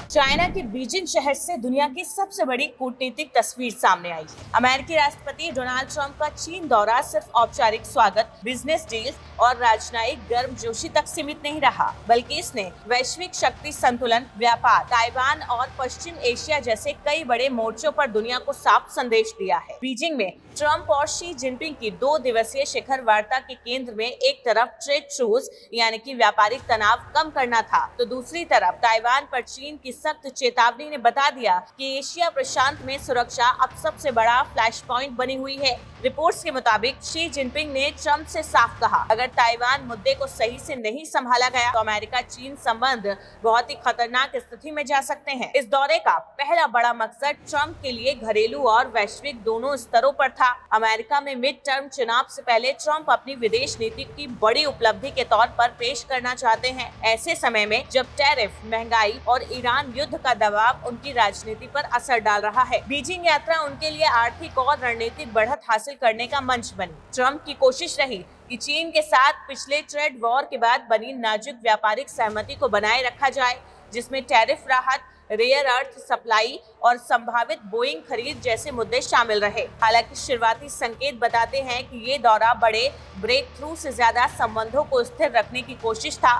China के Beijing शहर से दुनिया की सबसे बड़ी कूटनीतिक तस्वीर सामने आई। अमेरिकी राष्ट्रपति डोनाल्ड ट्रंप का चीन दौरा सिर्फ औपचारिक स्वागत, बिजनेस डील्स और राजनयिक गर्मजोशी तक सीमित नहीं रहा, बल्कि इसने वैश्विक शक्ति संतुलन, व्यापार, ताइवान और पश्चिम एशिया जैसे कई बड़े मोर्चों पर दुनिया को साफ संदेश दिया है। बीजिंग में ट्रंप और शी जिनपिंग की 2 दिवसीय शिखर वार्ता के केंद्र में एक तरफ ट्रेड ट्रूस यानी कि व्यापारिक तनाव कम करना था, तो दूसरी तरफ ताइवान पर चीन की सख्त चेतावनी ने बता दिया कि एशिया प्रशांत में सुरक्षा अब सबसे बड़ा फ्लैश पॉइंट बनी हुई है। रिपोर्ट्स के मुताबिक शी जिनपिंग ने ट्रंप से साफ कहा, अगर ताइवान मुद्दे को सही से नहीं संभाला गया तो अमेरिका चीन संबंध बहुत ही खतरनाक स्थिति में जा सकते हैं। इस दौरे का पहला बड़ा मकसद ट्रंप के लिए घरेलू और वैश्विक दोनों स्तरों पर था। अमेरिका में मिड टर्म चुनाव से पहले ट्रंप अपनी विदेश नीति की बड़ी उपलब्धि के तौर पर पेश करना चाहते हैं। ऐसे समय में जब टैरिफ, महंगाई और ईरान युद्ध का दबाव उनकी राजनीति पर असर डाल रहा है, बीजिंग यात्रा उनके लिए आर्थिक और रणनीतिक बढ़त हासिल करने का मंच बनी। ट्रंप की कोशिश रही कि चीन के साथ पिछले ट्रेड वॉर के बाद बनी नाजुक व्यापारिक सहमति को बनाए रखा जाए, जिसमें टैरिफ राहत, रेयर अर्थ सप्लाई और संभावित बोइंग खरीद जैसे मुद्दे शामिल रहे। हालांकि शुरुआती संकेत बताते हैं कि ये दौरा बड़े ब्रेक थ्रू से ज्यादा संबंधों को स्थिर रखने की कोशिश था।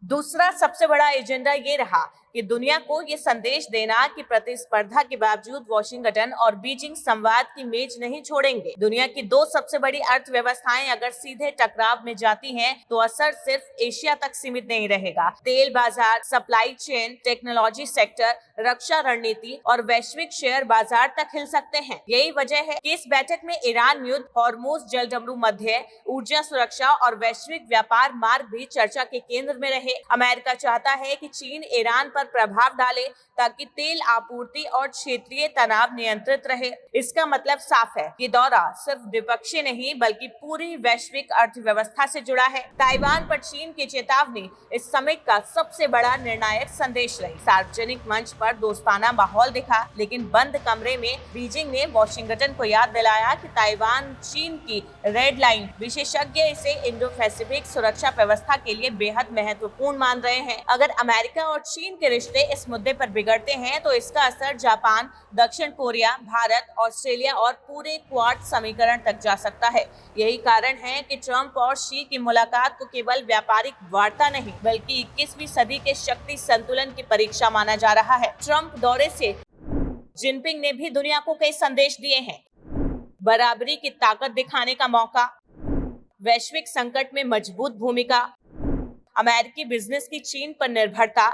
दूसरा सबसे बड़ा एजेंडा ये रहा कि दुनिया को ये संदेश देना कि प्रतिस्पर्धा के बावजूद वॉशिंगटन और बीजिंग संवाद की मेज नहीं छोड़ेंगे। दुनिया की 2 सबसे बड़ी अर्थव्यवस्थाएं अगर सीधे टकराव में जाती हैं, तो असर सिर्फ एशिया तक सीमित नहीं रहेगा। तेल बाजार, सप्लाई चेन, टेक्नोलॉजी सेक्टर, रक्षा रणनीति और वैश्विक शेयर बाजार तक हिल सकते हैं। यही वजह है कि इस बैठक में ईरान युद्ध, हॉर्मुज जलडमरू मध्य, ऊर्जा सुरक्षा और वैश्विक व्यापार मार्ग भी चर्चा के केंद्र में रहे। अमेरिका चाहता है कि चीन ईरान पर प्रभाव डाले ताकि तेल आपूर्ति और क्षेत्रीय तनाव नियंत्रित रहे। इसका मतलब साफ है, ये दौरा सिर्फ द्विपक्षीय नहीं बल्कि पूरी वैश्विक अर्थव्यवस्था से जुड़ा है। ताइवान पर चीन की चेतावनी इस समिट का सबसे बड़ा निर्णायक संदेश रही। सार्वजनिक मंच पर दोस्ताना माहौल दिखा, लेकिन बंद कमरे में बीजिंग ने वॉशिंगटन को याद दिलाया कि ताइवान चीन की रेड लाइन। विशेषज्ञ इसे इंडो पैसिफिक सुरक्षा व्यवस्था के लिए बेहद महत्वपूर्ण मान रहे हैं। अगर अमेरिका और चीन के रिश्ते इस मुद्दे पर बिगड़ते हैं, तो इसका असर जापान, दक्षिण कोरिया, भारत, ऑस्ट्रेलिया और पूरे क्वाड समीकरण तक जा सकता है। यही कारण है कि ट्रंप और शी की मुलाकात को केवल व्यापारिक वार्ता नहीं बल्कि 21वीं सदी के शक्ति संतुलन की परीक्षा माना जा रहा है। ट्रंप दौरे से जिनपिंग ने भी दुनिया को कई संदेश दिए हैं। बराबरी की ताकत दिखाने का मौका, वैश्विक संकट में मजबूत भूमिका, अमेरिकी बिजनेस की चीन पर निर्भरता,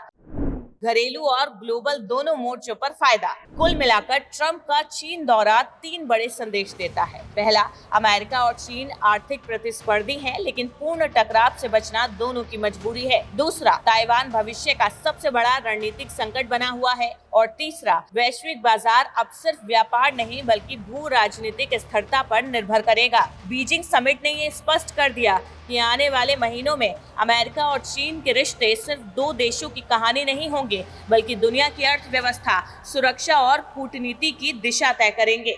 घरेलू और ग्लोबल दोनों मोर्चों पर फायदा। कुल मिलाकर ट्रंप का चीन दौरा 3 बड़े संदेश देता है। पहला, अमेरिका और चीन आर्थिक प्रतिस्पर्धी हैं, लेकिन पूर्ण टकराव से बचना दोनों की मजबूरी है। दूसरा, ताइवान भविष्य का सबसे बड़ा रणनीतिक संकट बना हुआ है। और तीसरा, वैश्विक बाजार अब सिर्फ व्यापार नहीं बल्कि भू राजनीतिक स्थिरता पर निर्भर करेगा। बीजिंग समिट ने ये स्पष्ट कर दिया कि आने वाले महीनों में अमेरिका और चीन के रिश्ते सिर्फ 2 देशों की कहानी नहीं होंगे बल्कि दुनिया की अर्थव्यवस्था, सुरक्षा और कूटनीति की दिशा तय करेंगे।